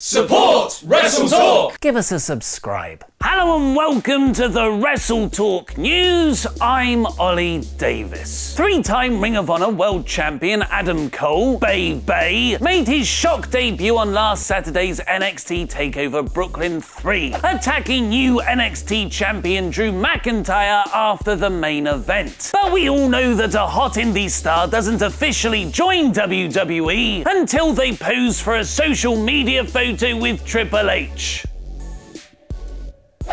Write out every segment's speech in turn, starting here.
Support Wrestle Talk! Give us a subscribe. Hello and welcome to the Wrestle Talk News. I'm Ollie Davis. Three-time Ring of Honor World Champion Adam Cole, Bay, made his shock debut on last Saturday's NXT TakeOver Brooklyn 3, attacking new NXT champion Drew McIntyre after the main event. But we all know that a hot indie star doesn't officially join WWE until they pose for a social media photo with Triple H.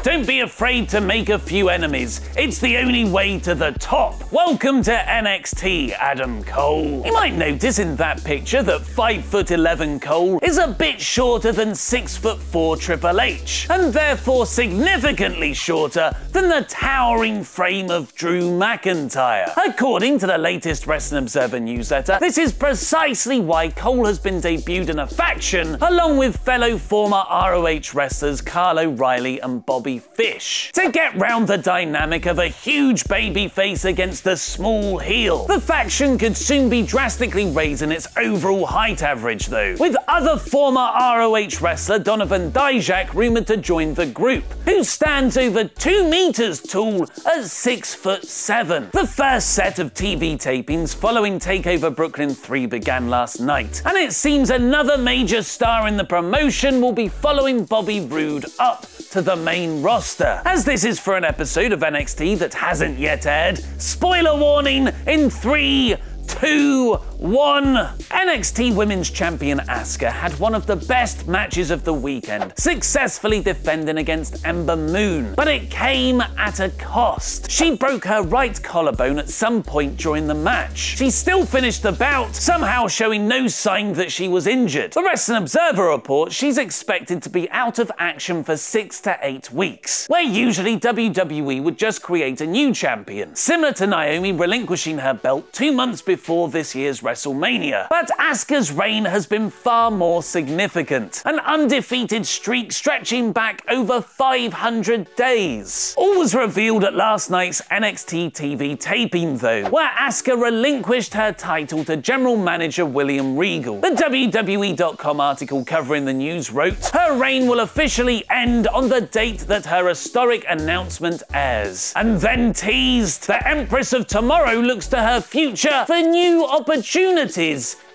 Don't be afraid to make a few enemies. It's the only way to the top. Welcome to NXT, Adam Cole. You might notice in that picture that 5'11" Cole is a bit shorter than 6'4" Triple H, and therefore significantly shorter than the towering frame of Drew McIntyre. According to the latest Wrestling Observer newsletter, this is precisely why Cole has been debuted in a faction along with fellow former ROH wrestlers Kyle O'Reilly and Bobby Fish, to get round the dynamic of a huge babyface against a small heel. The faction could soon be drastically raising its overall height average though, with other former ROH wrestler Donovan Dijak rumoured to join the group, who stands over 2 meters tall at 6'7". The first set of TV tapings following TakeOver Brooklyn 3 began last night, and it seems another major star in the promotion will be following Bobby Roode up to the main roster, as this is for an episode of NXT that hasn't yet aired. Spoiler warning in 3, 2, 1. NXT Women's Champion Asuka had one of the best matches of the weekend, successfully defending against Ember Moon, but it came at a cost. She broke her right collarbone at some point during the match. She still finished the bout, somehow showing no sign that she was injured. The Wrestling Observer reports she's expected to be out of action for 6 to 8 weeks, where usually WWE would just create a new champion, similar to Naomi relinquishing her belt 2 months before this year's WrestleMania. But Asuka's reign has been far more significant, an undefeated streak stretching back over 500 days. All was revealed at last night's NXT TV taping though, where Asuka relinquished her title to General Manager William Regal. The WWE.com article covering the news wrote, her reign will officially end on the date that her historic announcement airs, and then teased, the Empress of Tomorrow looks to her future for new opportunities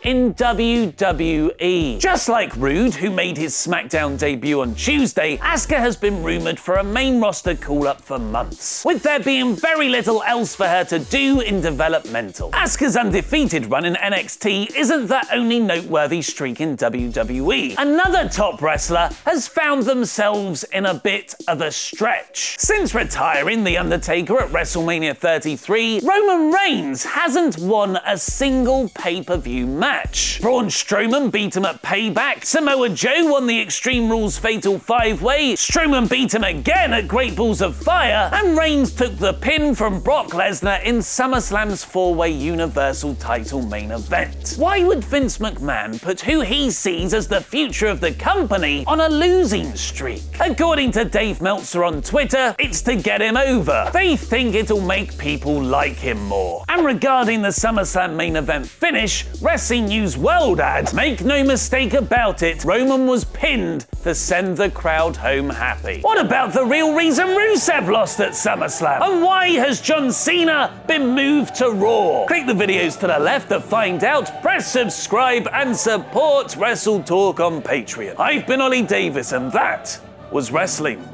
in WWE. Just like Roode, who made his SmackDown debut on Tuesday, Asuka has been rumoured for a main roster call-up for months, with there being very little else for her to do in developmental. Asuka's undefeated run in NXT isn't the only noteworthy streak in WWE. Another top wrestler has found themselves in a bit of a stretch. Since retiring The Undertaker at WrestleMania 33, Roman Reigns hasn't won a single pay-per-view match. Braun Strowman beat him at Payback, Samoa Joe won the Extreme Rules Fatal 5-Way, Strowman beat him again at Great Balls of Fire, and Reigns took the pin from Brock Lesnar in SummerSlam's 4-way Universal title main event. Why would Vince McMahon put who he sees as the future of the company on a losing streak? According to Dave Meltzer on Twitter, it's to get him over. They think it'll make people like him more. And regarding the SummerSlam main event finish, Wrestling News World adds, make no mistake about it, Roman was pinned to send the crowd home happy. What about the real reason Rusev lost at SummerSlam? And why has John Cena been moved to Raw? Click the videos to the left to find out, press subscribe and support Wrestle Talk on Patreon. I've been Ollie Davis and that was Wrestling